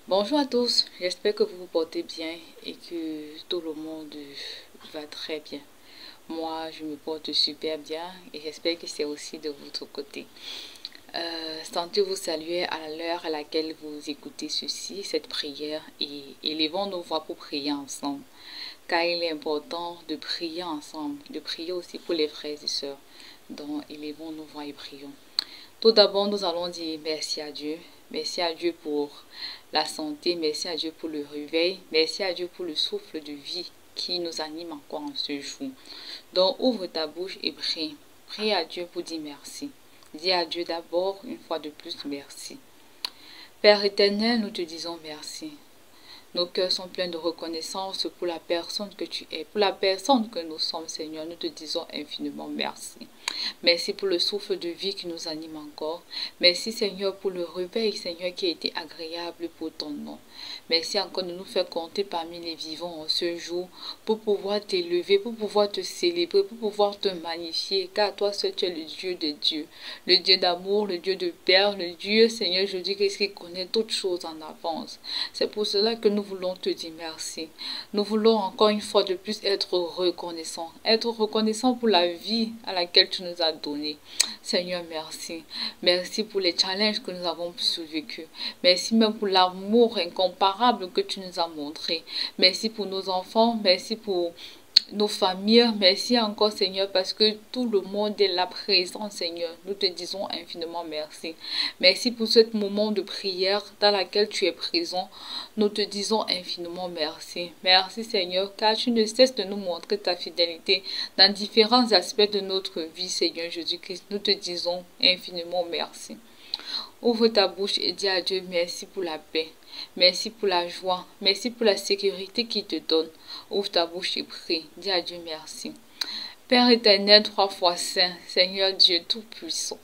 Bonjour à tous, j'espère que vous vous portez bien et que tout le monde va très bien. Moi, je me porte super bien et j'espère que c'est aussi de votre côté. Sentez-vous saluer à l'heure à laquelle vous écoutez ceci, cette prière, et élevons nos voix pour prier ensemble. Car il est important de prier ensemble, de prier aussi pour les frères et sœurs. Donc, élevons nos voix et prions. Tout d'abord, nous allons dire merci à Dieu. Merci à Dieu pour la santé. Merci à Dieu pour le réveil. Merci à Dieu pour le souffle de vie qui nous anime encore en ce jour. Donc, ouvre ta bouche et prie. Prie à Dieu pour dire merci. Dis à Dieu d'abord, une fois de plus, merci. Père éternel, nous te disons merci. Nos cœurs sont pleins de reconnaissance pour la personne que tu es, pour la personne que nous sommes, Seigneur. Nous te disons infiniment merci. Merci pour le souffle de vie qui nous anime encore. Merci, Seigneur, pour le réveil, Seigneur, qui a été agréable pour ton nom. Merci encore de nous faire compter parmi les vivants en ce jour pour pouvoir t'élever, pour pouvoir te célébrer, pour pouvoir te magnifier. Car toi seul, tu es le Dieu de Dieu, le Dieu d'amour, le Dieu de Père, le Dieu, Seigneur, je dis qui connaît toutes choses en avance. C'est pour cela que nous voulons te dire merci. Nous voulons encore une fois de plus être reconnaissants pour la vie à laquelle tu nous as donné. Seigneur, merci. Merci pour les challenges que nous avons survécus. Merci même pour l'amour incomparable que tu nous as montré. Merci pour nos enfants. Merci pour nos familles. Merci encore, Seigneur, parce que tout le monde est là présent, Seigneur. Nous te disons infiniment merci. Merci pour ce moment de prière dans laquelle tu es présent. Nous te disons infiniment merci. Merci, Seigneur, car tu ne cesses de nous montrer ta fidélité dans différents aspects de notre vie, Seigneur Jésus-Christ. Nous te disons infiniment merci. Ouvre ta bouche et dis à Dieu merci pour la paix. Merci pour la joie. Merci pour la sécurité qu'il te donne. Ouvre ta bouche et prie. Dis à Dieu merci. Père éternel, 3 fois saint, Seigneur Dieu tout-puissant,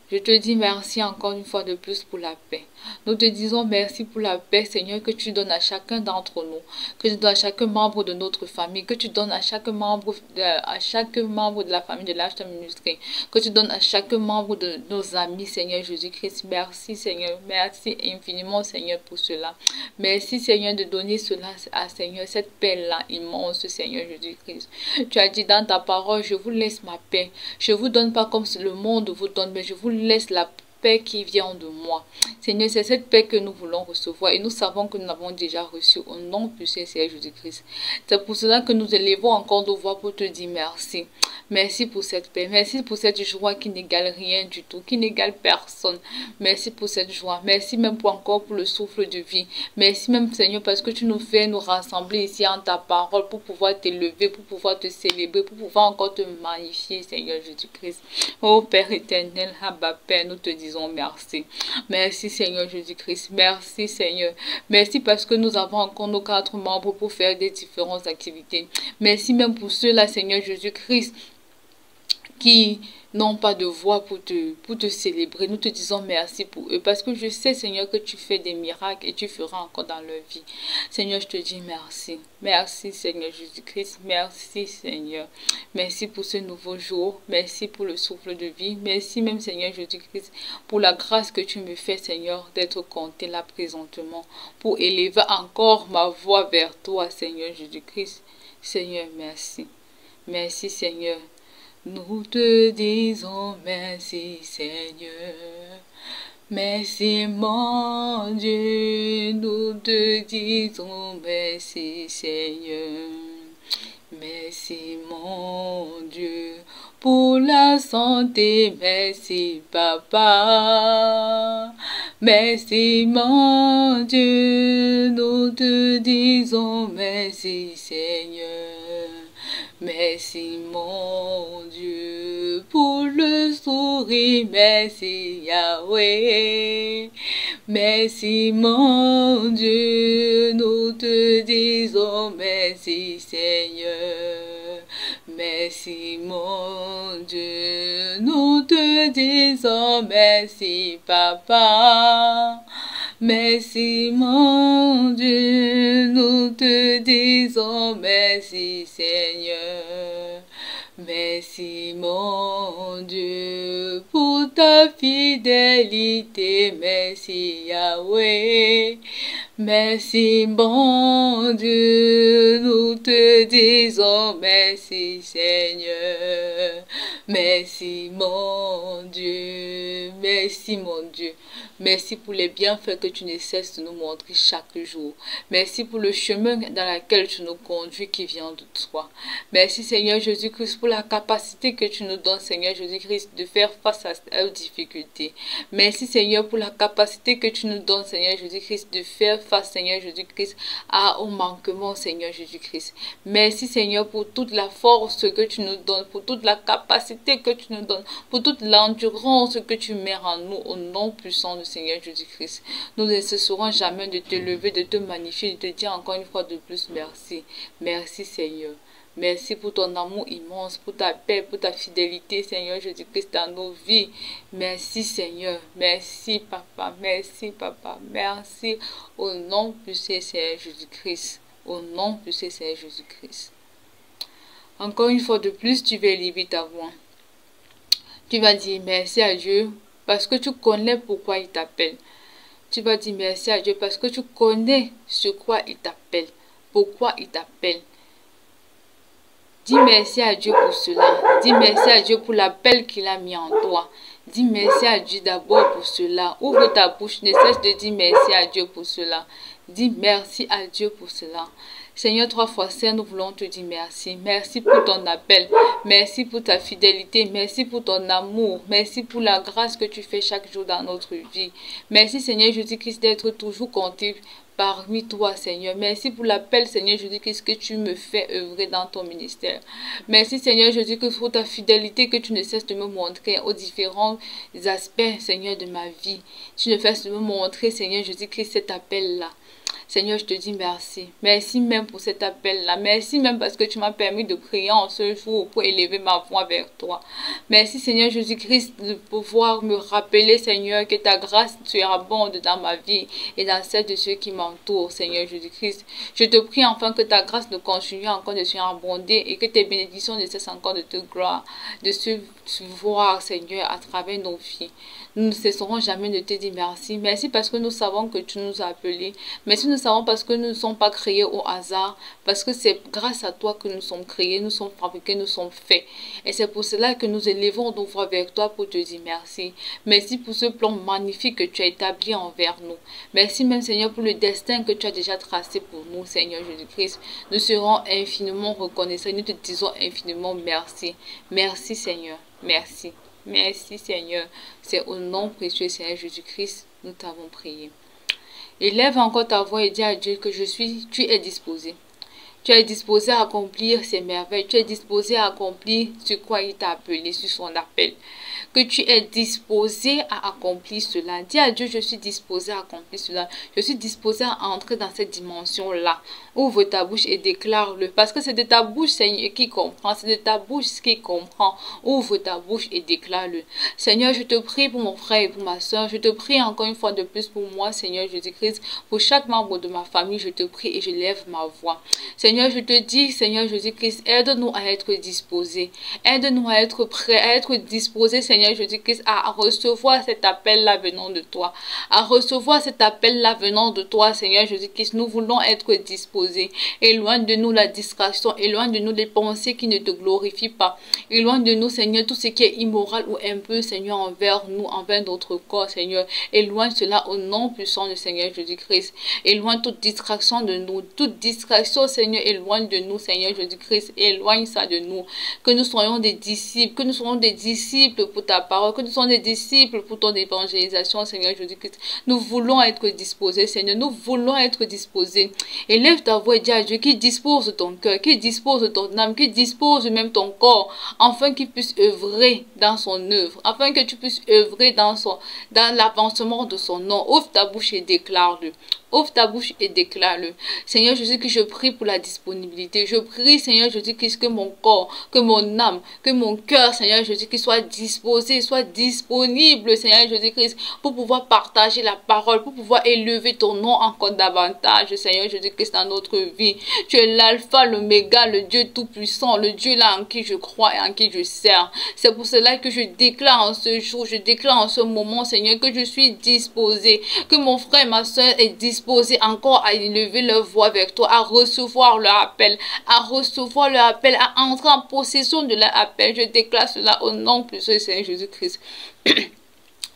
je te dis merci encore une fois de plus pour la paix. Nous te disons merci pour la paix, Seigneur, que tu donnes à chacun d'entre nous, que tu donnes à chaque membre de notre famille, que tu donnes à chaque membre de la famille de l'Arche ministré, que tu donnes à chaque membre de nos amis, Seigneur Jésus-Christ. Merci, Seigneur. Merci infiniment, Seigneur, pour cela. Merci, Seigneur, de donner cela à Seigneur, cette paix-là immense, Seigneur Jésus-Christ. Tu as dit dans ta parole, je vous laisse ma paix. Je vous donne pas comme le monde vous donne, mais je vous laisse la paix qui vient de moi. Seigneur, c'est cette paix que nous voulons recevoir et nous savons que nous l'avons déjà reçue au nom du Seigneur Jésus-Christ. C'est pour cela que nous élevons encore nos voix pour te dire merci. Merci pour cette paix. Merci pour cette joie qui n'égale rien du tout, qui n'égale personne. Merci pour cette joie. Merci même pour le souffle de vie. Merci même, Seigneur, parce que tu nous fais nous rassembler ici en ta parole pour pouvoir t'élever, pour pouvoir te célébrer, pour pouvoir encore te magnifier, Seigneur Jésus-Christ. Oh Père éternel, Abba Père, nous te disons merci. Merci, Seigneur Jésus-Christ. Merci, Seigneur. Merci parce que nous avons encore nos 4 membres pour faire des différentes activités. Merci même pour ceux-là, Seigneur Jésus-Christ, qui n'ont pas de voix pour te célébrer. Nous te disons merci pour eux parce que je sais, Seigneur, que tu fais des miracles et tu feras encore dans leur vie. Seigneur, je te dis merci. Merci, Seigneur Jésus-Christ. Merci, Seigneur. Merci pour ce nouveau jour. Merci pour le souffle de vie. Merci même, Seigneur Jésus-Christ, pour la grâce que tu me fais, Seigneur, d'être compté là présentement, pour élever encore ma voix vers toi, Seigneur Jésus-Christ. Seigneur, merci. Merci, Seigneur. Nous te disons merci, Seigneur. Merci, mon Dieu. Nous te disons merci, Seigneur. Merci, mon Dieu, pour la santé. Merci, Papa. Merci, mon Dieu. Nous te disons merci, Seigneur. Merci, mon Dieu, pour le sourire. Merci, Yahweh. Merci, mon Dieu, nous te disons merci, Seigneur. Merci, mon Dieu, nous te disons merci, Papa. Merci, mon Dieu, nous te disons merci, Seigneur. Merci, mon Dieu, pour ta fidélité. Merci, Yahweh. Merci mon Dieu, nous te disons merci Seigneur. Merci mon Dieu, merci mon Dieu. Merci pour les bienfaits que tu ne cesses de nous montrer chaque jour. Merci pour le chemin dans lequel tu nous conduis qui vient de toi. Merci Seigneur Jésus-Christ pour la capacité que tu nous donnes Seigneur Jésus-Christ de faire face aux difficultés. Merci Seigneur pour la capacité que tu nous donnes Seigneur Jésus-Christ de faire face Seigneur Jésus-Christ au manquement Seigneur Jésus-Christ. Merci Seigneur pour toute la force que tu nous donnes, pour toute la capacité que tu nous donnes, pour toute l'endurance que tu mets en nous au nom puissant de Seigneur Jésus-Christ. Nous ne cesserons jamais de te lever, de te magnifier, de te dire encore une fois de plus merci. Merci Seigneur. Merci pour ton amour immense, pour ta paix, pour ta fidélité, Seigneur Jésus-Christ, dans nos vies. Merci, Seigneur. Merci, Papa. Merci, Papa. Merci au nom puissant, Seigneur Jésus-Christ. Au nom puissant, Seigneur Jésus-Christ. Encore une fois de plus, tu vas élever ta voix. Tu vas dire merci à Dieu parce que tu connais pourquoi il t'appelle. Tu vas dire merci à Dieu parce que tu connais sur quoi il t'appelle. Pourquoi il t'appelle. Dis merci à Dieu pour cela. Dis merci à Dieu pour l'appel qu'il a mis en toi. Dis merci à Dieu d'abord pour cela. Ouvre ta bouche, ne cesse de dire merci à Dieu pour cela. Dis merci à Dieu pour cela. Seigneur, 3 fois saint, nous voulons te dire merci. Merci pour ton appel. Merci pour ta fidélité. Merci pour ton amour. Merci pour la grâce que tu fais chaque jour dans notre vie. Merci Seigneur Jésus-Christ d'être toujours compté parmi toi, Seigneur. Merci pour l'appel, Seigneur Jésus-Christ, que tu me fais œuvrer dans ton ministère. Merci, Seigneur Jésus-Christ, pour ta fidélité que tu ne cesses de me montrer aux différents aspects, Seigneur, de ma vie. Tu ne cesses de me montrer, Seigneur Jésus-Christ, cet appel-là. Seigneur, je te dis merci. Merci même pour cet appel-là. Merci même parce que tu m'as permis de prier en ce jour pour élever ma voix vers toi. Merci, Seigneur Jésus-Christ, de pouvoir me rappeler, Seigneur, que ta grâce surabonde dans ma vie et dans celle de ceux qui m'entourent, Seigneur Jésus-Christ. Je te prie enfin que ta grâce ne continue encore de surabonder et que tes bénédictions ne cessent encore de te gloire, de se voir, Seigneur, à travers nos vies. Nous ne cesserons jamais de te dire merci. Merci parce que nous savons que tu nous as appelés. Merci, nous savons parce que nous ne sommes pas créés au hasard. Parce que c'est grâce à toi que nous sommes créés, nous sommes fabriqués, nous sommes faits. Et c'est pour cela que nous élevons nos voix vers toi pour te dire merci. Merci pour ce plan magnifique que tu as établi envers nous. Merci même, Seigneur, pour le destin que tu as déjà tracé pour nous, Seigneur Jésus-Christ. Nous serons infiniment reconnaissants. Nous te disons infiniment merci. Merci, Seigneur. Merci. Merci Seigneur. C'est au nom précieux Seigneur Jésus-Christ, nous t'avons prié. Élève encore ta voix et dis à Dieu que tu es disposé. Tu es disposé à accomplir ces merveilles. Tu es disposé à accomplir sur quoi il t'a appelé, sur son appel. Que tu es disposé à accomplir cela. Dis à Dieu, je suis disposé à accomplir cela. Je suis disposé à entrer dans cette dimension-là. Ouvre ta bouche et déclare-le. Parce que c'est de ta bouche, Seigneur, qui comprend. C'est de ta bouche qui comprend. Ouvre ta bouche et déclare-le. Seigneur, je te prie pour mon frère et pour ma soeur. Je te prie encore une fois de plus pour moi, Seigneur Jésus-Christ. Pour chaque membre de ma famille, je te prie et je lève ma voix. Seigneur, je te dis, Seigneur Jésus-Christ, aide-nous à être disposés. Aide-nous à être prêts, à être disposés, Seigneur Jésus-Christ, à recevoir cet appel-là venant de toi. À recevoir cet appel-là venant de toi, Seigneur Jésus-Christ. Nous voulons être disposés. Éloigne de nous la distraction. Éloigne de nous les pensées qui ne te glorifient pas. Éloigne de nous, Seigneur, tout ce qui est immoral ou impur, Seigneur, envers nous, envers notre corps, Seigneur. Éloigne cela au nom puissant du Seigneur Jésus-Christ. Éloigne toute distraction de nous. Toute distraction, Seigneur, éloigne de nous, Seigneur Jésus-Christ. Éloigne ça de nous. Que nous soyons des disciples. Que nous soyons des disciples pour ta parole. Que nous soyons des disciples pour ton évangélisation, Seigneur Jésus-Christ. Nous voulons être disposés, Seigneur. Nous voulons être disposés. Élève ta voix et dis à Dieu qui dispose de ton cœur, qui dispose de ton âme, qui dispose même ton corps, afin qu'il puisse œuvrer dans son œuvre, afin que tu puisses œuvrer dans l'avancement de son nom. Ouvre ta bouche et déclare-le. Ouvre ta bouche et déclare-le. Seigneur Jésus-Christ, je prie pour la disponibilité. Je prie, Seigneur Jésus-Christ, que mon corps, que mon âme, que mon cœur, Seigneur Jésus-Christ, soit disposé, soit disponible, Seigneur Jésus-Christ, pour pouvoir partager la parole, pour pouvoir élever ton nom encore davantage, Seigneur Jésus-Christ, dans notre vie. Tu es l'alpha, l'oméga, le Dieu tout-puissant, le Dieu là en qui je crois et en qui je sers. C'est pour cela que je déclare en ce jour, je déclare en ce moment, Seigneur, que je suis disposé, que mon frère et ma soeur est disposé, disposés encore à élever leur voix vers toi, à recevoir leur appel, à entrer en possession de leur appel. Je déclare cela au nom puissant du Seigneur Jésus-Christ.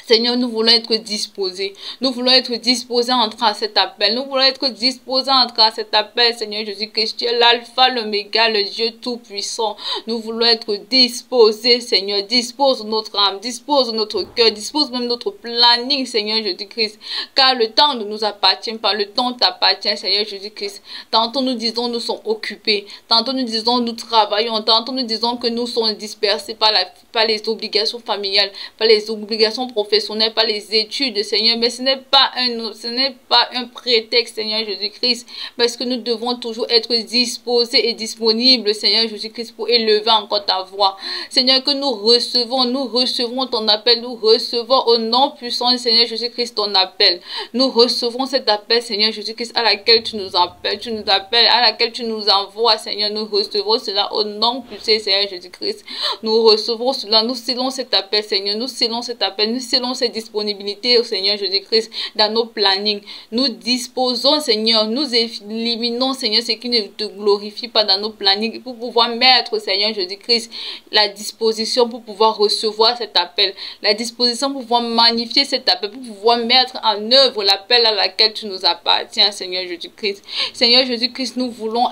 Seigneur, nous voulons être disposés. Nous voulons être disposés à entrer à cet appel. Nous voulons être disposés à entrer à cet appel, Seigneur Jésus-Christ. Tu es l'alpha, l'oméga, le Dieu tout-puissant. Nous voulons être disposés, Seigneur. Dispose notre âme, dispose notre cœur, dispose même notre planning, Seigneur Jésus-Christ. Car le temps ne nous appartient pas, le temps t'appartient, Seigneur Jésus-Christ. Tantôt nous disons nous sommes occupés. Tantôt nous disons nous travaillons. Tantôt nous disons que nous sommes dispersés par les obligations familiales, par les obligations professionnelles, pas les études, Seigneur, mais ce n'est pas un prétexte, Seigneur Jésus-Christ, parce que nous devons toujours être disposés et disponibles, Seigneur Jésus-Christ, pour élever encore ta voix. Seigneur, que nous recevons ton appel, nous recevons au nom puissant du Seigneur Jésus-Christ ton appel. Nous recevons cet appel, Seigneur Jésus-Christ, à laquelle tu nous appelles, à laquelle tu nous envoies, Seigneur. Nous recevons cela au nom puissant du Seigneur Jésus-Christ. Nous recevons cela, nous scellons cet appel, Seigneur, nous scellons cet appel, nous scellons cette disponibilité au Seigneur Jésus-Christ dans nos plannings. Nous disposons, Seigneur, nous éliminons, Seigneur, ce qui ne te glorifie pas dans nos plannings pour pouvoir mettre, Seigneur Jésus-Christ, la disposition pour pouvoir recevoir cet appel, la disposition pour pouvoir magnifier cet appel, pour pouvoir mettre en œuvre l'appel à laquelle tu nous appartiens, Seigneur Jésus-Christ. Seigneur Jésus-Christ, nous voulons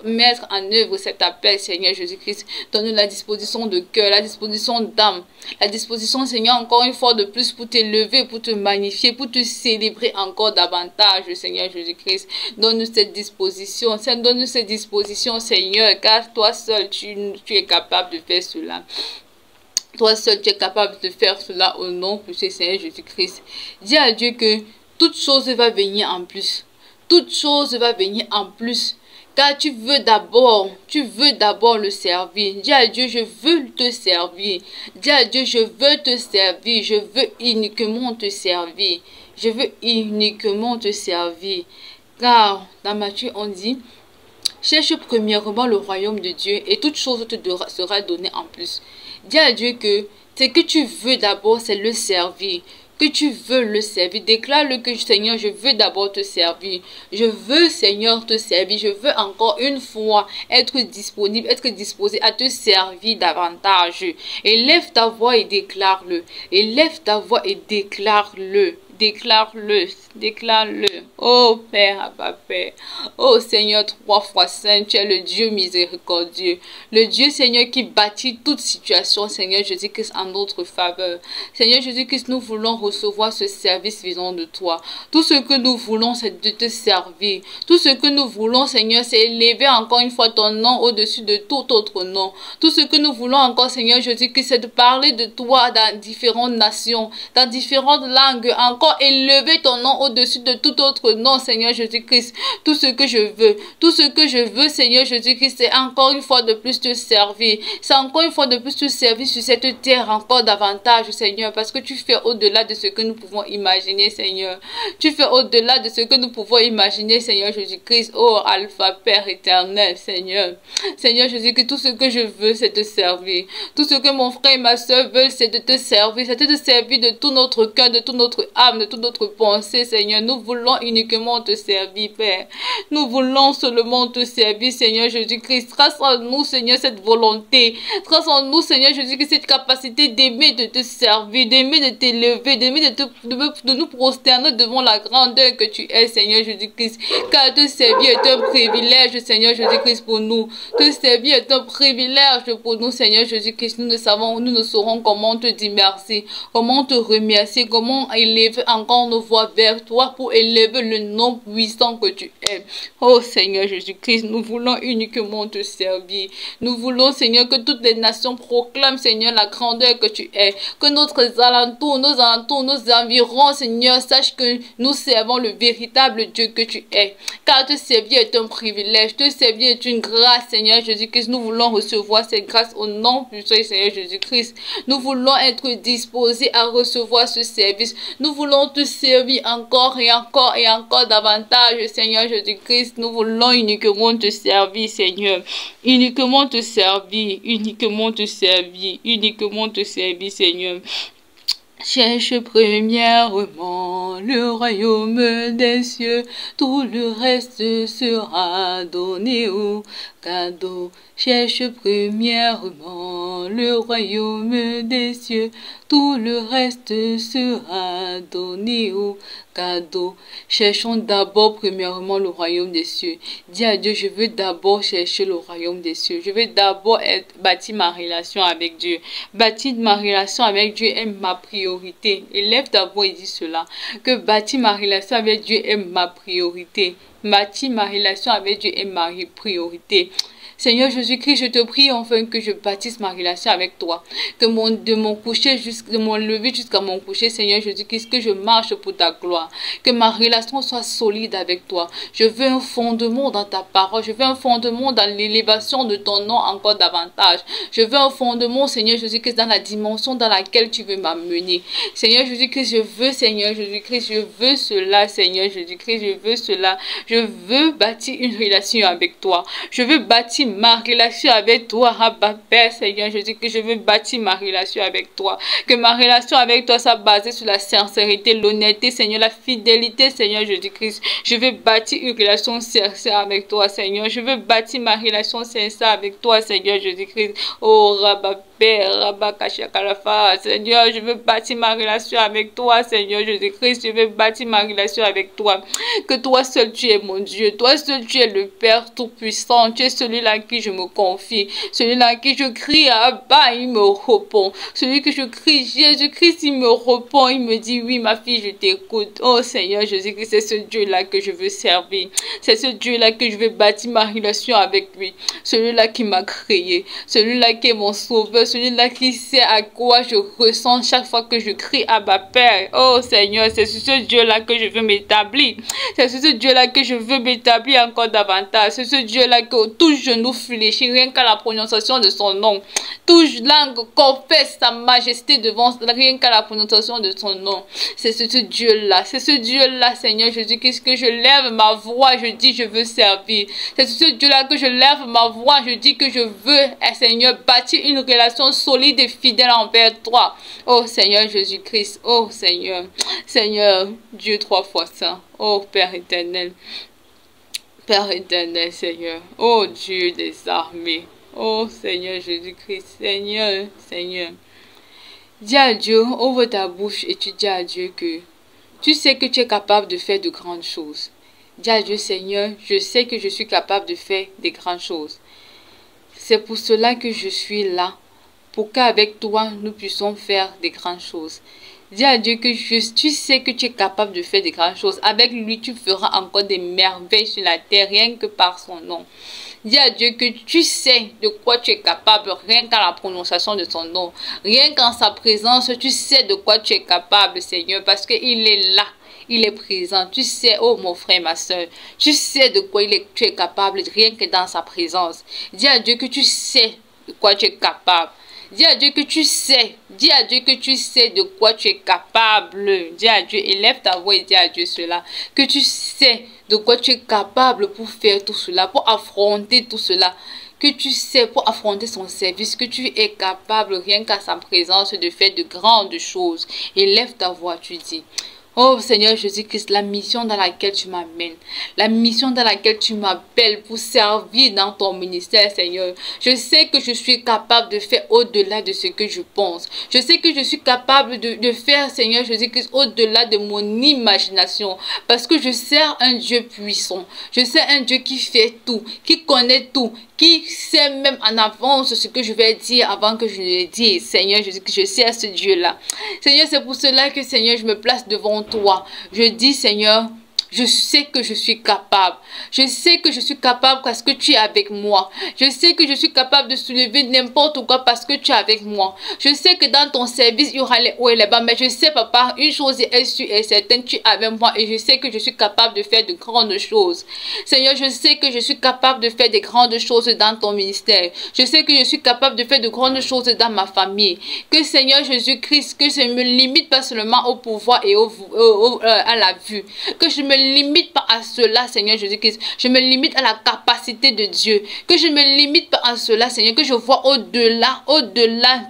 mettre en œuvre cet appel, Seigneur Jésus-Christ. Donne-nous la disposition de cœur, la disposition d'âme, la disposition, Seigneur, encore une fois de plus pour t'élever, pour te magnifier, pour te célébrer encore davantage, Seigneur Jésus-Christ. Donne-nous cette disposition, donne-nous cette disposition, Seigneur, car toi seul, tu es capable de faire cela. Toi seul, tu es capable de faire cela au nom de Seigneur Jésus-Christ. Dis à Dieu que toute chose va venir en plus. Toute chose va venir en plus. Car tu veux d'abord le servir. Dis à Dieu, je veux te servir. Dis à Dieu, je veux te servir. Je veux uniquement te servir. Je veux uniquement te servir. Car dans Matthieu, on dit, cherche premièrement le royaume de Dieu et toute chose te sera donnée en plus. Dis à Dieu que ce que tu veux d'abord, c'est le servir. Que tu veux le servir. Déclare-le que, Seigneur, je veux d'abord te servir. Je veux, Seigneur, te servir. Je veux encore une fois être disponible, être disposé à te servir davantage. Élève ta voix et déclare-le. Élève ta voix et déclare-le. Déclare-le, déclare-le. Oh Père, Abba Père. Oh Seigneur, 3 fois saint, tu es le Dieu miséricordieux. Le Dieu, Seigneur, qui bâtit toute situation, Seigneur Jésus-Christ, en notre faveur. Seigneur Jésus-Christ, nous voulons recevoir ce service venant de toi. Tout ce que nous voulons, c'est de te servir. Tout ce que nous voulons, Seigneur, c'est élever encore une fois ton nom au-dessus de tout autre nom. Tout ce que nous voulons encore, Seigneur Jésus-Christ, c'est de parler de toi dans différentes nations, dans différentes langues, encore élever ton nom au-dessus de tout autre nom, Seigneur Jésus-Christ. Tout ce que je veux, Seigneur Jésus-Christ, c'est encore une fois de plus te servir. C'est encore une fois de plus te servir sur cette terre encore davantage, Seigneur, parce que tu fais au-delà de ce que nous pouvons imaginer, Seigneur. Tu fais au-delà de ce que nous pouvons imaginer, Seigneur Jésus-Christ. Oh, Alpha, Père éternel, Seigneur. Seigneur Jésus-Christ, tout ce que je veux, c'est te servir. Tout ce que mon frère et ma soeur veulent, c'est de te servir. C'est de te servir de tout notre cœur, de toute notre âme, de toute notre pensée, Seigneur. Nous voulons uniquement te servir, Père. Nous voulons seulement te servir, Seigneur Jésus-Christ. Trace en nous, Seigneur, cette volonté. Trace en nous, Seigneur Jésus-Christ, cette capacité d'aimer, de te servir, d'aimer, de t'élever, d'aimer, de nous prosterner devant la grandeur que tu es, Seigneur Jésus-Christ. Car te servir est un privilège, Seigneur Jésus-Christ, pour nous. Te servir est un privilège pour nous, Seigneur Jésus-Christ. Nous ne saurons comment te dire merci, comment te remercier, comment élever encore nos voix vers toi pour élever le nom puissant que tu es. Oh Seigneur Jésus-Christ, nous voulons uniquement te servir. Nous voulons, Seigneur, que toutes les nations proclament, Seigneur, la grandeur que tu es. Que nos alentours, nos environs, Seigneur, sachent que nous servons le véritable Dieu que tu es. Car te servir est un privilège, te servir est une grâce, Seigneur Jésus-Christ. Nous voulons recevoir cette grâce au nom puissant du Seigneur Jésus-Christ. Nous voulons être disposés à recevoir ce service. Nous voulons te servir encore et encore et encore davantage, Seigneur Jésus-Christ. Nous voulons uniquement te servir, Seigneur. Uniquement te servir, uniquement te servir, uniquement te servir, Seigneur. Cherche premièrement le royaume des cieux, tout le reste sera donné au cadeau. Cherche premièrement le royaume des cieux, tout le reste sera donné au cadeau. Cherchons d'abord premièrement le royaume des cieux. Dis à Dieu, je veux d'abord chercher le royaume des cieux. Je veux d'abord bâtir ma relation avec Dieu. Bâtir ma relation avec Dieu est ma priorité. Élève d'abord et dis cela, que bâtir ma relation avec Dieu est ma priorité. Bâtir ma relation avec Dieu est ma priorité. Seigneur Jésus-Christ, je te prie enfin que je bâtisse ma relation avec toi. Que de mon lever jusqu'à mon coucher, Seigneur Jésus-Christ, que je marche pour ta gloire. Que ma relation soit solide avec toi. Je veux un fondement dans ta parole. Je veux un fondement dans l'élévation de ton nom encore davantage. Je veux un fondement, Seigneur Jésus-Christ, dans la dimension dans laquelle tu veux m'amener. Seigneur Jésus-Christ, je veux, Seigneur Jésus-Christ, je veux cela, Seigneur Jésus-Christ, je veux cela. Je veux bâtir une relation avec toi. Je veux bâtir ma relation avec toi, Abba Père, Seigneur Jésus, que je veux bâtir ma relation avec toi. Que ma relation avec toi soit basée sur la sincérité, l'honnêteté, Seigneur, la fidélité, Seigneur Jésus-Christ. Je veux bâtir une relation sincère avec toi, Seigneur. Je veux bâtir ma relation sincère avec toi, Seigneur Jésus-Christ. Oh, Rabba Père, Rabba Kashakarafa, Seigneur, je veux bâtir ma relation avec toi, Seigneur Jésus-Christ. Je veux bâtir ma relation avec toi. Que toi seul tu es mon Dieu. Toi seul tu es le Père Tout-Puissant. Tu es celui-là à qui je me confie. Celui-là à qui je crie, Abba, il me répond. Celui que je crie, Jésus-Christ, il me répond. Il me dit, oui, ma fille, je t'écoute. Oh Seigneur Jésus-Christ, c'est ce Dieu-là que je veux servir. C'est ce Dieu-là que je veux bâtir ma relation avec lui. Celui-là qui m'a créé. Celui-là qui est mon sauveur. Celui-là qui sait à quoi je ressens chaque fois que je crie, Abba Père. Oh Seigneur, c'est sur ce Dieu-là que je veux m'établir. C'est sur ce Dieu-là que je veux m'établir encore davantage. C'est ce Dieu-là que tout genou fléchit, rien qu'à la prononciation de son nom. Toute langue confesse sa majesté devant, rien qu'à la prononciation de son nom. C'est ce Dieu-là. C'est ce Dieu-là, Seigneur Jésus-Christ, que je lève ma voix, je dis je veux servir. C'est ce Dieu-là que je lève ma voix, je dis que je veux, Seigneur, bâtir une relation solide et fidèle envers toi. Oh Seigneur Jésus-Christ, oh Seigneur, Seigneur, Dieu trois fois saint. Oh Père éternel, Père éternel, Seigneur, oh Dieu des armées, oh Seigneur Jésus-Christ, Seigneur, Seigneur. Dis à Dieu, ouvre ta bouche et tu dis à Dieu que tu sais que tu es capable de faire de grandes choses. Dis à Dieu, Seigneur, je sais que je suis capable de faire des grandes choses. C'est pour cela que je suis là, pour qu'avec toi, nous puissions faire des grandes choses. Dis à Dieu que tu sais que tu es capable de faire des grandes choses. Avec lui, tu feras encore des merveilles sur la terre, rien que par son nom. Dis à Dieu que tu sais de quoi tu es capable, rien qu'à la prononciation de son nom. Rien qu'en sa présence, tu sais de quoi tu es capable, Seigneur, parce qu'il est là. Il est présent. Tu sais, oh mon frère, ma soeur, tu sais de quoi tu es capable, rien que dans sa présence. Dis à Dieu que tu sais de quoi tu es capable. Dis à Dieu que tu sais. Dis à Dieu que tu sais de quoi tu es capable. Dis à Dieu, élève ta voix et dis à Dieu cela. Que tu sais de quoi tu es capable pour faire tout cela, pour affronter tout cela. Que tu sais pour affronter son service, que tu es capable, rien qu'à sa présence, de faire de grandes choses. Élève ta voix, tu dis. Oh Seigneur Jésus-Christ, la mission dans laquelle tu m'amènes, la mission dans laquelle tu m'appelles pour servir dans ton ministère, Seigneur. Je sais que je suis capable de faire au-delà de ce que je pense. Je sais que je suis capable de faire, Seigneur Jésus-Christ, au-delà de mon imagination. Parce que je sers un Dieu puissant. Je sers un Dieu qui fait tout, qui connaît tout, qui sait même en avance ce que je vais dire avant que je le dise. Seigneur Jésus-Christ, je sers ce Dieu-là. Seigneur, c'est pour cela que, Seigneur, je me place devant toi. Je dis, Seigneur, je sais que je suis capable. Je sais que je suis capable parce que tu es avec moi. Je sais que je suis capable de soulever n'importe quoi parce que tu es avec moi. Je sais que dans ton service, il y aura les hauts et les bas. Mais je sais, papa, une chose est sûre et certaine, tu es avec moi. Et je sais que je suis capable de faire de grandes choses. Seigneur, je sais que je suis capable de faire de grandes choses dans ton ministère. Je sais que je suis capable de faire de grandes choses dans ma famille. Que Seigneur Jésus-Christ, que je ne me limite pas seulement au pouvoir et à la vue. Que je me limite pas à cela, Seigneur Jésus-Christ. Je me limite à la capacité de Dieu. Que je me limite pas à cela, Seigneur. Que je vois au-delà,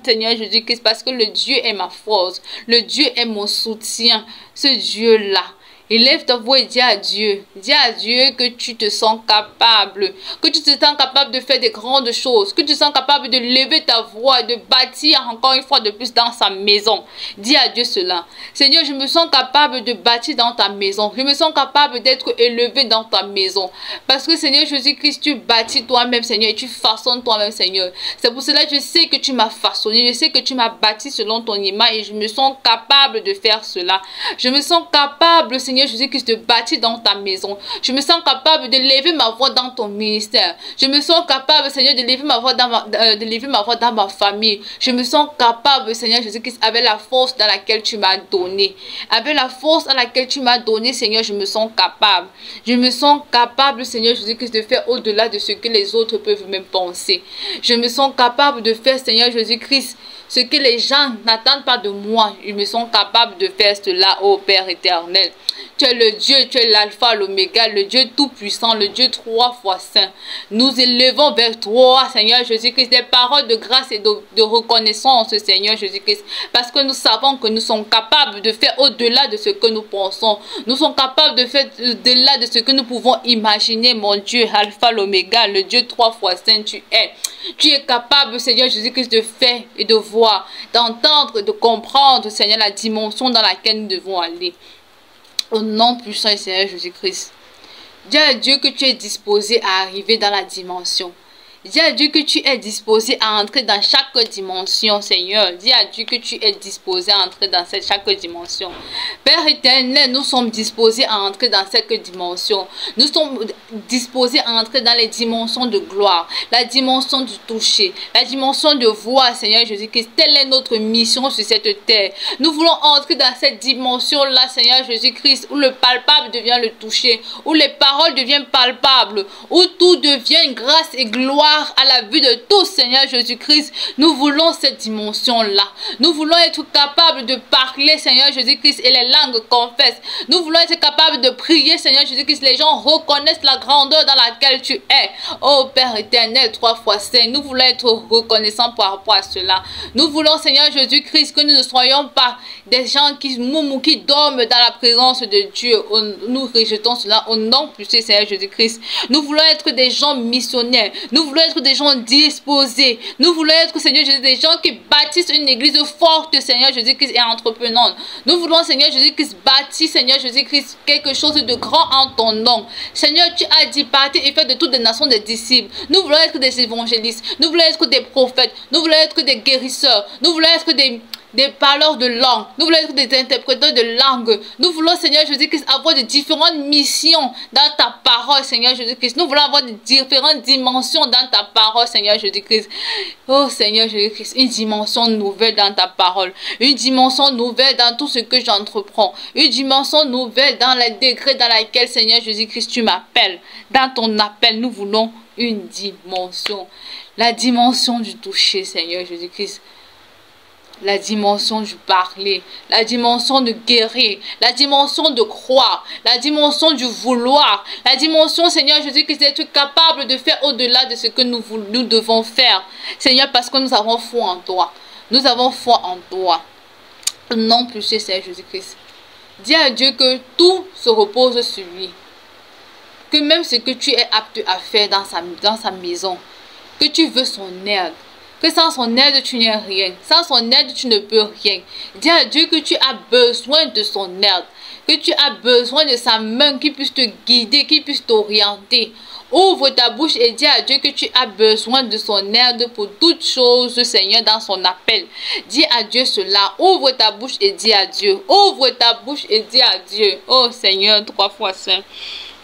Seigneur Jésus-Christ. Parce que le Dieu est ma force. Le Dieu est mon soutien. Ce Dieu-là. Élève ta voix et dis à Dieu que tu te sens capable, que tu te sens capable de faire des grandes choses, que tu te sens capable de lever ta voix, de bâtir encore une fois de plus dans sa maison. Dis à Dieu cela. Seigneur, je me sens capable de bâtir dans ta maison. Je me sens capable d'être élevé dans ta maison. Parce que Seigneur Jésus-Christ, tu bâtis toi-même, Seigneur, et tu façonnes toi-même, Seigneur. C'est pour cela que je sais que tu m'as façonné, je sais que tu m'as bâti selon ton image et je me sens capable de faire cela. Je me sens capable, Seigneur Jésus-Christ, de bâtir dans ta maison. Je me sens capable de lever ma voix dans ton ministère. Je me sens capable, Seigneur, de lever ma voix dans ma famille. Je me sens capable, Seigneur Jésus-Christ, avec la force dans laquelle tu m'as donné. Avec la force à laquelle tu m'as donné, Seigneur, je me sens capable. Je me sens capable, Seigneur Jésus-Christ, de faire au-delà de ce que les autres peuvent même penser. Je me sens capable de faire, Seigneur Jésus-Christ, ce que les gens n'attendent pas de moi. Ils me sont capables de faire cela, ô Père éternel. Tu es le Dieu, tu es l'alpha, l'oméga, le Dieu tout-puissant, le Dieu 3 fois saint. Nous élevons vers toi, Seigneur Jésus-Christ, des paroles de grâce et de reconnaissance, Seigneur Jésus-Christ. Parce que nous savons que nous sommes capables de faire au-delà de ce que nous pensons. Nous sommes capables de faire au-delà de ce que nous pouvons imaginer, mon Dieu, alpha, l'oméga, le Dieu 3 fois saint, tu es. Tu es capable, Seigneur Jésus-Christ, de faire et de voir, d'entendre, de comprendre, Seigneur, la dimension dans laquelle nous devons aller. Au nom puissant du Seigneur Jésus-Christ. Dis à Dieu que tu es disposé à arriver dans la dimension. Dis à Dieu que tu es disposé à entrer dans chaque dimension, Seigneur. Dis à Dieu que tu es disposé à entrer dans chaque dimension. Père éternel, nous sommes disposés à entrer dans cette dimension. Nous sommes disposés à entrer dans les dimensions de gloire, la dimension du toucher, la dimension de voix, Seigneur Jésus-Christ. Telle est notre mission sur cette terre. Nous voulons entrer dans cette dimension-là, Seigneur Jésus-Christ, où le palpable devient le toucher, où les paroles deviennent palpables, où tout devient grâce et gloire à la vue de tous, Seigneur Jésus-Christ. Nous voulons cette dimension-là. Nous voulons être capables de parler, Seigneur Jésus-Christ, et les langues confessent. Nous voulons être capables de prier, Seigneur Jésus-Christ. Les gens reconnaissent la grandeur dans laquelle tu es. Oh Père éternel, 3 fois saint. Nous voulons être reconnaissants par rapport à cela. Nous voulons, Seigneur Jésus-Christ, que nous ne soyons pas des gens qui dorment dans la présence de Dieu. Nous rejetons cela au nom puissant, Seigneur Jésus-Christ. Nous voulons être des gens missionnaires. Nous voulons être des gens disposés. Nous voulons être, Seigneur Jésus, des gens qui bâtissent une église forte, Seigneur Jésus-Christ, et entreprenante. Nous voulons, Seigneur Jésus-Christ, bâtir, Seigneur Jésus-Christ, quelque chose de grand en ton nom. Seigneur, tu as dit, partez et faites de toutes les nations des disciples. Nous voulons être des évangélistes. Nous voulons être des prophètes. Nous voulons être des guérisseurs. Nous voulons être des parleurs de langue. Nous voulons être des interpréteurs de langue. Nous voulons, Seigneur Jésus-Christ, avoir de différentes missions dans ta parole, Seigneur Jésus-Christ. Nous voulons avoir de différentes dimensions dans ta parole, Seigneur Jésus-Christ. Oh, Seigneur Jésus-Christ, une dimension nouvelle dans ta parole. Une dimension nouvelle dans tout ce que j'entreprends. Une dimension nouvelle dans les degrés dans lesquels, Seigneur Jésus-Christ, tu m'appelles. Dans ton appel, nous voulons une dimension. La dimension du toucher, Seigneur Jésus-Christ. La dimension du parler, la dimension de guérir, la dimension de croire, la dimension du vouloir, la dimension, Seigneur Jésus-Christ, d'être capable de faire au-delà de ce que nous devons faire. Seigneur, parce que nous avons foi en toi. Nous avons foi en toi. Non plus, Seigneur Jésus-Christ. Dis à Dieu que tout se repose sur lui. Que même ce que tu es apte à faire dans sa maison, que tu veux son aide. Que sans son aide, tu n'es rien. Sans son aide, tu ne peux rien. Dis à Dieu que tu as besoin de son aide. Que tu as besoin de sa main qui puisse te guider, qui puisse t'orienter. Ouvre ta bouche et dis à Dieu que tu as besoin de son aide pour toutes choses, Seigneur, dans son appel. Dis à Dieu cela. Ouvre ta bouche et dis à Dieu. Ouvre ta bouche et dis à Dieu. Oh Seigneur, 3 fois saint.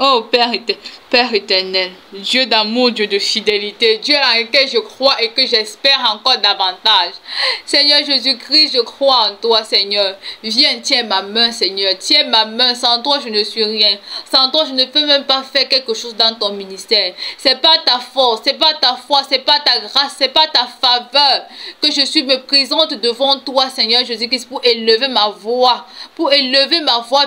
Oh Père éternel, Dieu d'amour, Dieu de fidélité, Dieu dans lequel je crois et que j'espère encore davantage. Seigneur Jésus-Christ, je crois en toi, Seigneur. Viens, tiens ma main, Seigneur. Tiens ma main. Sans toi, je ne suis rien. Sans toi, je ne peux même pas faire quelque chose dans ton ministère. C'est pas ta force, c'est pas ta foi, c'est pas ta grâce, c'est pas ta faveur que je suis me présente devant toi, Seigneur Jésus-Christ, pour élever ma voix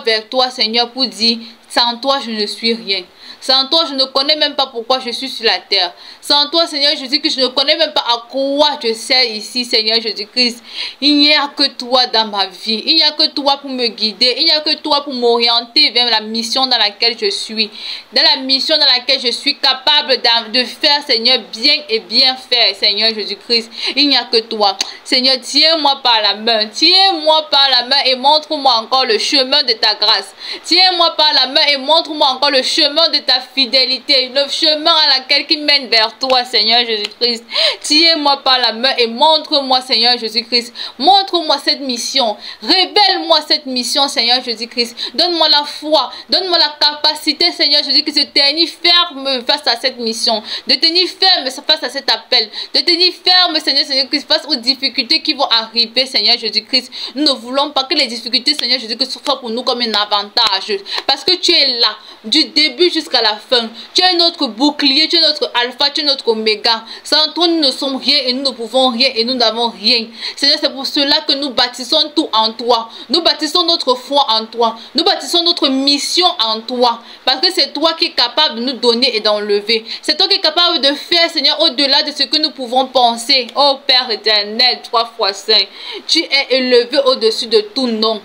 vers toi, Seigneur, pour dire: Sans toi, je ne suis rien. Sans toi, je ne connais même pas pourquoi je suis sur la terre. Sans toi, Seigneur Jésus-Christ, je ne connais même pas à quoi je sers ici, Seigneur Jésus-Christ. Il n'y a que toi dans ma vie. Il n'y a que toi pour me guider. Il n'y a que toi pour m'orienter vers la mission dans laquelle je suis. Dans la mission dans laquelle je suis capable de faire, Seigneur, bien et bien faire, Seigneur Jésus-Christ. Il n'y a que toi. Seigneur, tiens-moi par la main. Tiens-moi par la main et montre-moi encore le chemin de ta grâce. Tiens-moi par la main et montre-moi encore le chemin de ta fidélité, le chemin à laquelle qui mène vers toi, Seigneur Jésus-Christ. Tiens-moi par la main et montre-moi, Seigneur Jésus-Christ. Montre-moi cette mission. Révèle-moi cette mission, Seigneur Jésus-Christ. Donne-moi la foi. Donne-moi la capacité, Seigneur Jésus-Christ, de tenir ferme face à cette mission. De tenir ferme face à cet appel. De tenir ferme, Seigneur Jésus-Christ, face aux difficultés qui vont arriver, Seigneur Jésus-Christ. Nous ne voulons pas que les difficultés, Seigneur Jésus-Christ, soient pour nous comme un avantage. Parce que tu es là, du début jusqu'à la fin. Tu es notre bouclier, tu es notre alpha, tu es notre oméga. Sans toi, nous ne sommes rien et nous ne pouvons rien et nous n'avons rien. Seigneur, c'est pour cela que nous bâtissons tout en toi. Nous bâtissons notre foi en toi. Nous bâtissons notre mission en toi. Parce que c'est toi qui es capable de nous donner et d'enlever. C'est toi qui es capable de faire, Seigneur, au-delà de ce que nous pouvons penser. Oh Père éternel, 3 fois saint, tu es élevé au-dessus de tout nom.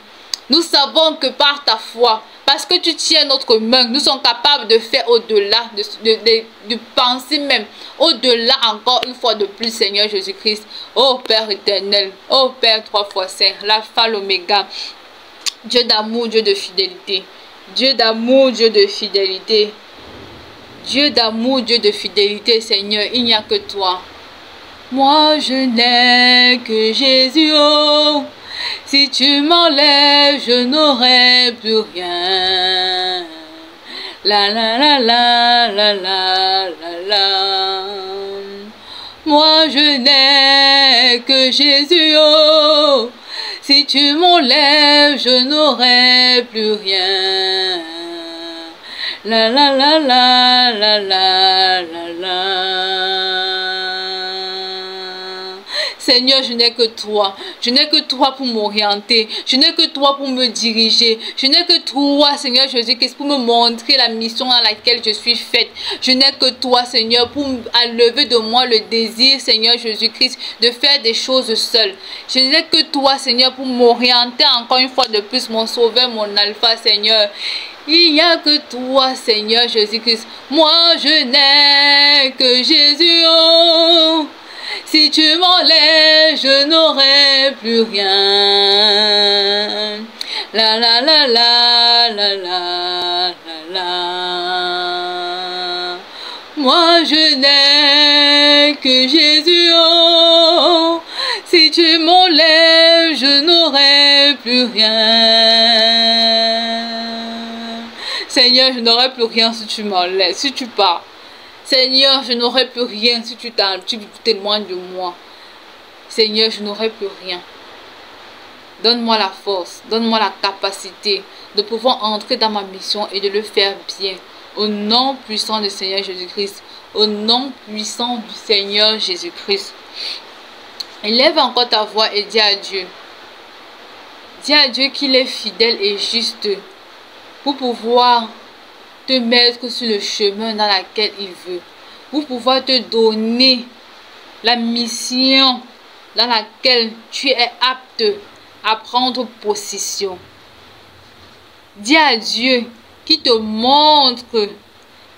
Nous savons que par ta foi, parce que tu tiens notre main, nous sommes capables de faire au-delà, de penser même, au-delà encore une fois de plus, Seigneur Jésus-Christ. Oh Père éternel, oh Père 3 fois saint, l'alpha, l'oméga, Dieu d'amour, Dieu de fidélité. Dieu d'amour, Dieu de fidélité. Dieu d'amour, Dieu de fidélité, Seigneur, il n'y a que toi. Moi je n'ai que Jésus, oh. Si tu m'enlèves, je n'aurai plus rien. La la la la la la la la. Moi je n'ai que Jésus, oh. Si tu m'enlèves, je n'aurai plus rien. La la la la la la la la. Seigneur, je n'ai que toi. Je n'ai que toi pour m'orienter. Je n'ai que toi pour me diriger. Je n'ai que toi, Seigneur Jésus-Christ, pour me montrer la mission dans laquelle je suis faite. Je n'ai que toi, Seigneur, pour enlever de moi le désir, Seigneur Jésus-Christ, de faire des choses seul. Je n'ai que toi, Seigneur, pour m'orienter encore une fois de plus, mon sauveur, mon alpha, Seigneur. Il n'y a que toi, Seigneur Jésus-Christ. Moi, je n'ai que Jésus, oh. Si tu m'enlèves, je n'aurai plus rien. La la la la la la la la. Moi je n'ai que Jésus, oh. Si tu m'enlèves, je n'aurai plus rien. Seigneur, je n'aurai plus rien si tu m'enlèves, si tu pars. Seigneur, je n'aurai plus rien si tu t'éloignes de moi. Seigneur, je n'aurai plus rien. Donne-moi la force, donne-moi la capacité de pouvoir entrer dans ma mission et de le faire bien. Au nom puissant du Seigneur Jésus-Christ. Au nom puissant du Seigneur Jésus-Christ. Élève encore ta voix et dis à Dieu. Dis à Dieu qu'il est fidèle et juste pour pouvoir te mettre sur le chemin dans lequel il veut, pour pouvoir te donner la mission dans laquelle tu es apte à prendre possession. Dis à Dieu qui te montre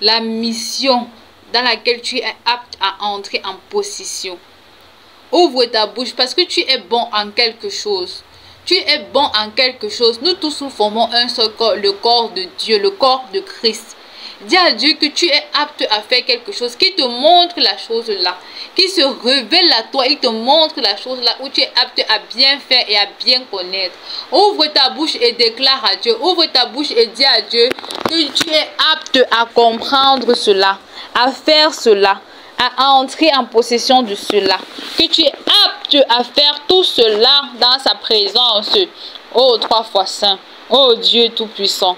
la mission dans laquelle tu es apte à entrer en possession. Ouvre ta bouche parce que tu es bon en quelque chose. Tu es bon en quelque chose. Nous tous nous formons un seul corps, le corps de Dieu, le corps de Christ. Dis à Dieu que tu es apte à faire quelque chose, qui te montre la chose là, qui se révèle à toi, il te montre la chose là où tu es apte à bien faire et à bien connaître. Ouvre ta bouche et déclare à Dieu, ouvre ta bouche et dis à Dieu que tu es apte à comprendre cela, à faire cela, à entrer en possession de cela, que tu es apte à faire tout cela dans sa présence. Oh, 3 fois saint, oh Dieu tout-puissant.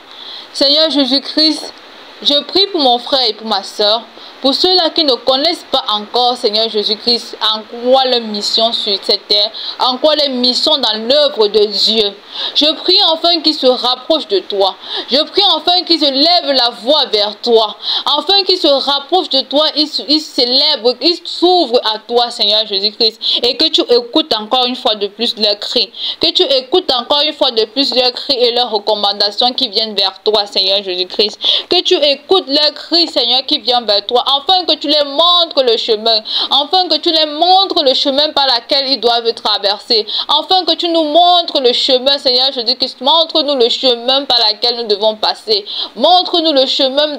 Seigneur Jésus-Christ, je prie pour mon frère et pour ma soeur, Pour ceux-là qui ne connaissent pas encore, Seigneur Jésus-Christ, en quoi leur mission sur cette terre, en quoi leur mission dans l'œuvre de Dieu. Je prie enfin qu'ils se rapprochent de toi. Je prie enfin qu'ils se lèvent la voix vers toi. Enfin qu'ils se rapprochent de toi, ils s'élèvent, ils s'ouvrent à toi, Seigneur Jésus-Christ. Et que tu écoutes encore une fois de plus leurs cris. Que tu écoutes encore une fois de plus leurs cris et leurs recommandations qui viennent vers toi, Seigneur Jésus-Christ. Que tu écoutes leurs cris, Seigneur, qui viennent vers toi. Afin que tu les montres le chemin. Afin que tu les montres le chemin par lequel ils doivent traverser. Afin que tu nous montres le chemin, Seigneur Jésus-Christ. Montre-nous le chemin par lequel nous devons passer. Montre-nous le chemin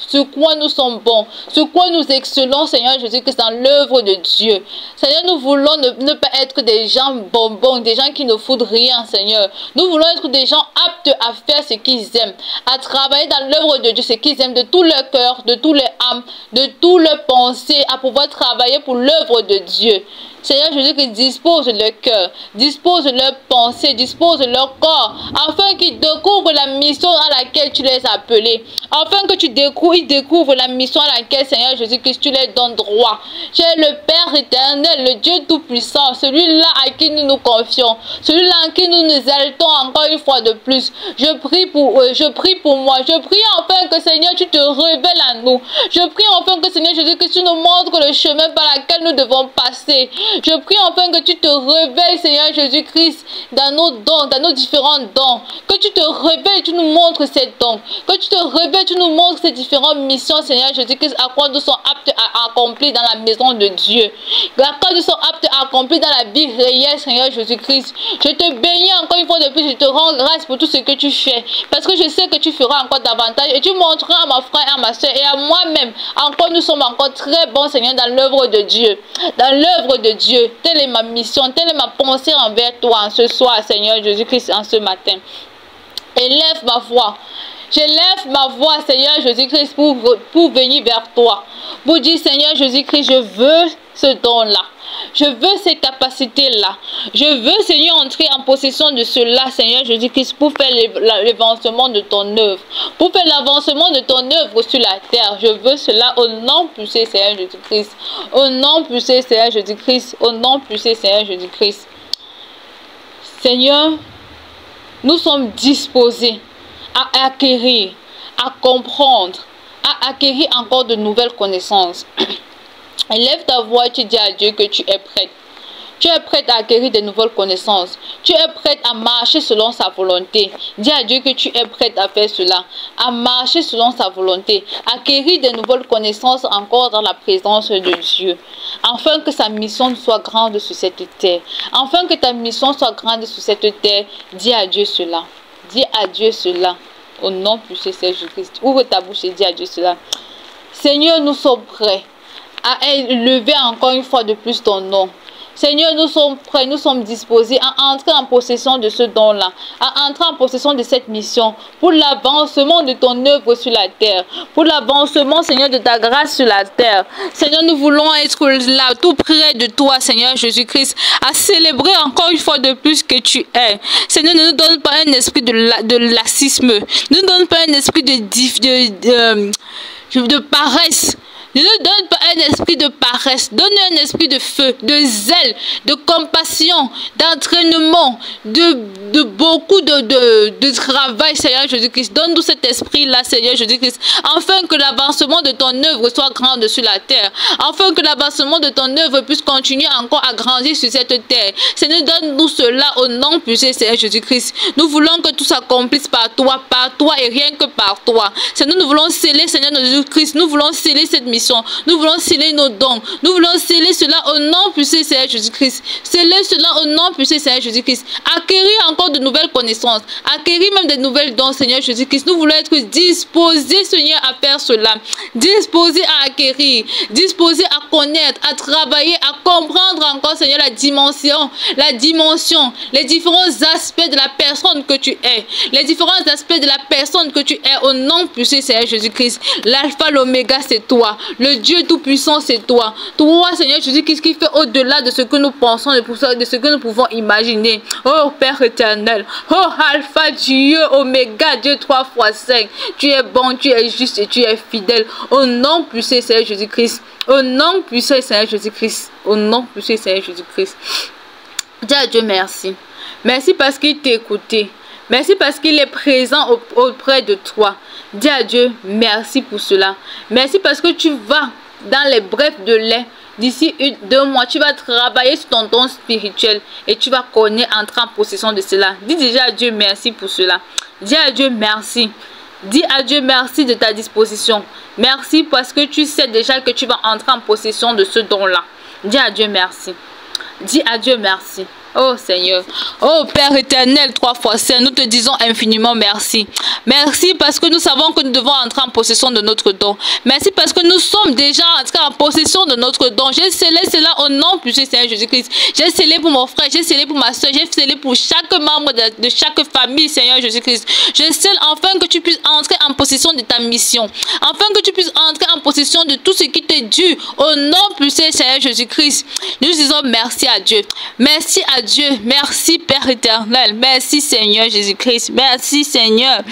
sur quoi nous sommes bons. Sur quoi nous excellons, Seigneur Jésus-Christ, dans l'œuvre de Dieu. Seigneur, nous voulons ne pas être des gens bonbons, des gens qui ne foutent rien, Seigneur. Nous voulons être des gens aptes à faire ce qu'ils aiment, à travailler dans l'œuvre de Dieu, ce qu'ils aiment de tout leur cœur, de tout leur âme, de tout leur pensée, à pouvoir travailler pour l'œuvre de Dieu. Seigneur Jésus-Christ, dispose leur cœur, dispose leur pensée, dispose leur corps, afin qu'ils découvrent la mission à laquelle tu les as appelés, afin que ils découvrent la mission à laquelle, Seigneur Jésus-Christ, tu les donnes droit. Tu es le Père éternel, le Dieu tout-puissant, celui-là à qui nous nous confions, celui-là à qui nous nous exaltons encore une fois de plus. Je prie pour eux, je prie pour moi, je prie enfin que, Seigneur, tu te révèles à nous. Je prie enfin que, Seigneur Jésus-Christ, tu nous montres le chemin par lequel nous devons passer. Je prie enfin que tu te révèles, Seigneur Jésus-Christ, dans nos dons, dans nos différents dons. Que tu te révèles, tu nous montres ces dons. Que tu te révèles, tu nous montres ces différentes missions, Seigneur Jésus-Christ, à quoi nous sommes aptes à accomplir dans la maison de Dieu. À quoi nous sommes aptes à accomplir dans la vie réelle, Seigneur Jésus-Christ. Je te bénis encore une fois de plus, je te rends grâce pour tout ce que tu fais. Parce que je sais que tu feras encore davantage et tu montreras à ma frère et à ma soeur et à moi-même en quoi nous sommes encore très bons, Seigneur, dans l'œuvre de Dieu. Dans l'œuvre de Dieu. Telle est ma mission, telle est ma pensée envers toi en ce soir, Seigneur Jésus-Christ, en ce matin. Élève ma voix. J'élève ma voix, Seigneur Jésus-Christ, pour venir vers toi. Pour dire, Seigneur Jésus-Christ, je veux ce don-là. Je veux ces capacités-là. Je veux, Seigneur, entrer en possession de cela, Seigneur Jésus-Christ, pour faire l'avancement de ton œuvre. Pour faire l'avancement de ton œuvre sur la terre. Je veux cela au nom puissant, Seigneur Jésus-Christ. Au nom puissant, Seigneur Jésus-Christ. Au nom puissant, Seigneur Jésus-Christ. Seigneur, nous sommes disposés à acquérir, à comprendre, à acquérir encore de nouvelles connaissances. Élève ta voix et tu dis à Dieu que tu es prête. Tu es prête à acquérir de nouvelles connaissances. Tu es prête à marcher selon sa volonté. Dis à Dieu que tu es prête à faire cela. À marcher selon sa volonté. Acquérir de nouvelles connaissances encore dans la présence de Dieu. Afin que sa mission soit grande sur cette terre. Afin que ta mission soit grande sur cette terre. Dis à Dieu cela. Dis à Dieu cela. Au nom puissant de Jésus-Christ. Ouvre ta bouche et dis à Dieu cela. Seigneur, nous sommes prêts à élever encore une fois de plus ton nom. Seigneur, nous sommes prêts, nous sommes disposés à entrer en possession de ce don-là, à entrer en possession de cette mission, pour l'avancement de ton œuvre sur la terre, pour l'avancement, Seigneur, de ta grâce sur la terre. Seigneur, nous voulons être là, tout près de toi, Seigneur Jésus-Christ, à célébrer encore une fois de plus que tu es. Seigneur, ne nous donne pas un esprit de lassisme, ne nous donne pas un esprit de paresse. Ne nous donne pas un esprit de paresse. Donne-nous un esprit de feu, de zèle, de compassion, d'entraînement, de beaucoup de travail, Seigneur Jésus-Christ. Donne-nous cet esprit-là, Seigneur Jésus-Christ, afin que l'avancement de ton œuvre soit grand sur la terre. Afin que l'avancement de ton œuvre puisse continuer encore à grandir sur cette terre. Seigneur, donne-nous cela au nom puissant, Seigneur Jésus-Christ. Nous voulons que tout s'accomplisse par toi et rien que par toi. Seigneur, nous voulons sceller, Seigneur Jésus-Christ, nous voulons sceller cette mission. Nous voulons sceller nos dons. Nous voulons sceller cela au nom puissant Seigneur Jésus-Christ. Sceller cela au nom puissant Seigneur Jésus-Christ. Acquérir encore de nouvelles connaissances. Acquérir même de nouvelles dons, Seigneur Jésus-Christ. Nous voulons être disposés, Seigneur, à faire cela. Disposés à acquérir. Disposés à connaître, à travailler, à comprendre encore, Seigneur, la dimension, les différents aspects de la personne que tu es. Les différents aspects de la personne que tu es au nom puissant Seigneur Jésus-Christ. L'alpha, l'oméga, c'est toi. Le Dieu Tout-Puissant, c'est toi. Toi, Seigneur Jésus-Christ, qui fait au-delà de ce que nous pensons, de ce que nous pouvons imaginer. Oh Père éternel, oh Alpha, Dieu, Oméga, Dieu 3 fois 5. Tu es bon, tu es juste et tu es fidèle. Au nom puissant, Seigneur Jésus-Christ. Au nom puissant, Seigneur Jésus-Christ. Au nom puissant, Seigneur Jésus-Christ. Dis à Dieu merci. Merci parce qu'il t'a écouté. Merci parce qu'il est présent auprès de toi. Dis à Dieu merci pour cela. Merci parce que tu vas dans les brefs de lait. D'ici 2 mois, tu vas travailler sur ton don spirituel et tu vas connaître, entrer en possession de cela. Dis déjà à Dieu merci pour cela. Dis à Dieu merci. Dis à Dieu merci de ta disposition. Merci parce que tu sais déjà que tu vas entrer en possession de ce don-là. Dis à Dieu merci. Dis à Dieu merci. Oh Seigneur, oh Père éternel 3 fois saint, nous te disons infiniment merci. Merci parce que nous savons que nous devons entrer en possession de notre don. Merci parce que nous sommes déjà entrés en possession de notre don. J'ai scellé cela au nom puissant Seigneur Jésus-Christ. J'ai scellé pour mon frère, j'ai scellé pour ma soeur, j'ai scellé pour chaque membre de chaque famille Seigneur Jésus-Christ. Je scelle enfin que tu puisses entrer en possession de ta mission. Afin que tu puisses entrer en possession de tout ce qui t'est dû au nom puissant Seigneur Jésus-Christ. Nous disons merci à Dieu. Merci à Dieu, merci Père éternel, merci Seigneur Jésus-Christ, merci Seigneur,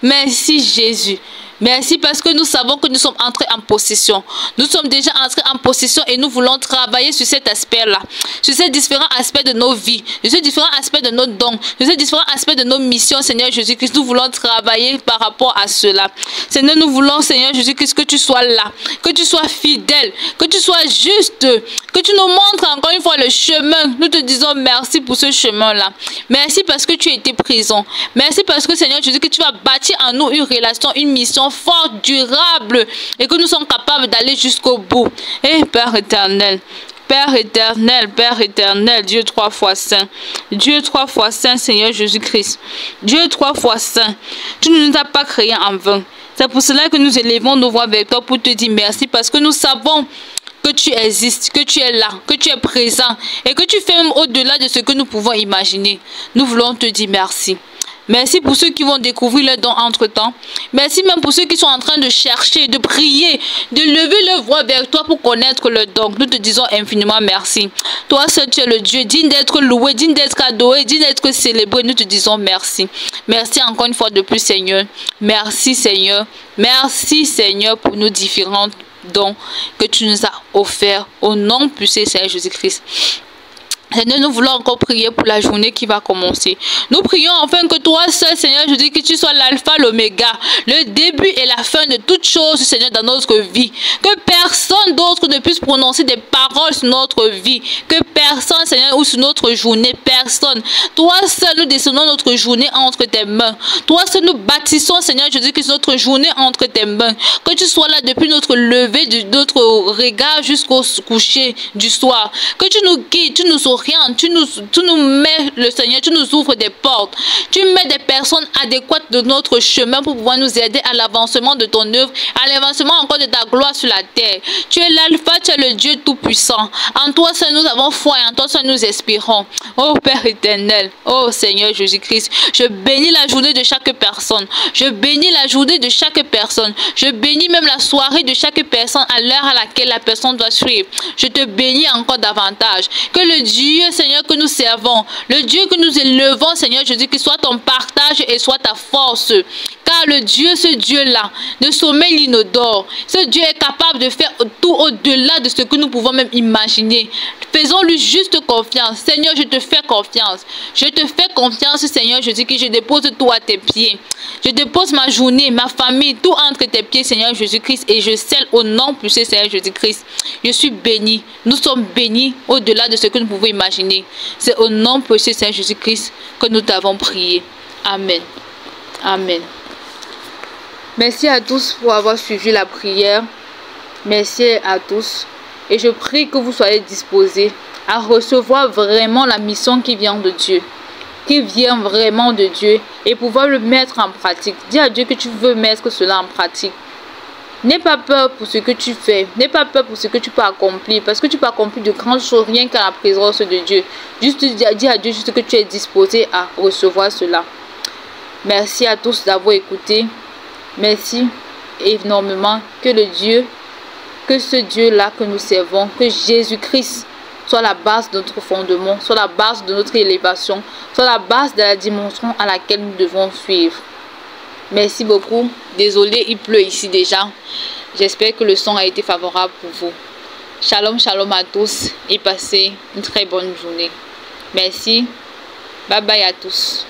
merci Jésus. Merci parce que nous savons que nous sommes entrés en possession. Nous sommes déjà entrés en possession et nous voulons travailler sur cet aspect-là. Sur ces différents aspects de nos vies. Sur ces différents aspects de nos dons. Sur ces différents aspects de nos missions, Seigneur Jésus-Christ. Nous voulons travailler par rapport à cela. Seigneur, nous voulons, Seigneur Jésus-Christ, que tu sois là. Que tu sois fidèle. Que tu sois juste. Que tu nous montres encore une fois le chemin. Nous te disons merci pour ce chemin-là. Merci parce que tu étais présent. Merci parce que, Seigneur Jésus-Christ, tu vas bâtir en nous une relation, une mission forte, durable et que nous sommes capables d'aller jusqu'au bout. Et Père éternel, Père éternel, Père éternel, Dieu 3 fois saint, Dieu 3 fois saint, Seigneur Jésus-Christ, Dieu 3 fois saint, tu ne nous as pas créés en vain. C'est pour cela que nous élevons nos voix vers toi pour te dire merci parce que nous savons que tu existes, que tu es là, que tu es présent et que tu fais même au-delà de ce que nous pouvons imaginer. Nous voulons te dire merci. Merci pour ceux qui vont découvrir le don entre-temps. Merci même pour ceux qui sont en train de chercher, de prier, de lever leur voix vers toi pour connaître le don. Nous te disons infiniment merci. Toi seul tu es le Dieu, digne d'être loué, digne d'être adoré, digne d'être célébré. Nous te disons merci. Merci encore une fois de plus Seigneur. Merci Seigneur. Merci Seigneur pour nos différents dons que tu nous as offerts. Au nom puissant Seigneur Jésus-Christ. Seigneur, nous voulons encore prier pour la journée qui va commencer. Nous prions enfin que toi seul, Seigneur, je dis que tu sois l'alpha, l'oméga, le début et la fin de toutes choses, Seigneur, dans notre vie. Que personne d'autre ne puisse prononcer des paroles sur notre vie. Que personne, Seigneur, ou sur notre journée, personne. Toi seul, nous descendons notre journée entre tes mains. Toi seul, nous bâtissons, Seigneur, je dis que notre journée entre tes mains. Que tu sois là depuis notre lever, de notre regard jusqu'au coucher du soir. Que tu nous guides, tu nous orientes, tu nous mets, le Seigneur, tu nous ouvres des portes. Tu mets des personnes adéquates de notre chemin pour pouvoir nous aider à l'avancement de ton œuvre, à l'avancement encore de ta gloire sur la terre. Tu es l'alpha, tu es le Dieu tout-puissant. En toi seul nous avons foi et en toi seul nous espérons. Oh Père éternel, oh Seigneur Jésus-Christ, je bénis la journée de chaque personne. Je bénis la journée de chaque personne. Je bénis même la soirée de chaque personne à l'heure à laquelle la personne doit suivre. Je te bénis encore davantage. Que le Dieu, Seigneur, que nous servons, le Dieu que nous élevons, Seigneur Jésus, que soit ton partage et soit ta force. Car le Dieu, ce Dieu-là, de sommeil l'inodore, ce Dieu est capable de faire tout au-delà de ce que nous pouvons même imaginer. Faisons-lui juste confiance. Seigneur, je te fais confiance. Je te fais confiance, Seigneur Jésus, que je dépose tout à tes pieds. Je dépose ma journée, ma famille, tout entre tes pieds, Seigneur Jésus-Christ, et je scelle au nom puissant, Seigneur Jésus-Christ. Je suis béni. Nous sommes bénis au-delà de ce que nous pouvons imaginer. C'est au nom puissant, Seigneur Jésus-Christ, que nous t'avons prié. Amen. Amen. Merci à tous pour avoir suivi la prière. Merci à tous. Et je prie que vous soyez disposés à recevoir vraiment la mission qui vient de Dieu. Qui vient vraiment de Dieu. Et pouvoir le mettre en pratique. Dis à Dieu que tu veux mettre cela en pratique. N'aie pas peur pour ce que tu fais. N'aie pas peur pour ce que tu peux accomplir. Parce que tu peux accomplir de grandes choses rien qu'à la présence de Dieu. Juste dis à Dieu juste que tu es disposé à recevoir cela. Merci à tous d'avoir écouté. Merci énormément. Que le Dieu Que ce Dieu-là que nous servons, que Jésus-Christ soit la base de notre fondement, soit la base de notre élévation, soit la base de la dimension à laquelle nous devons suivre. Merci beaucoup. Désolé, il pleut ici déjà. J'espère que le son a été favorable pour vous. Shalom, shalom à tous et passez une très bonne journée. Merci. Bye bye à tous.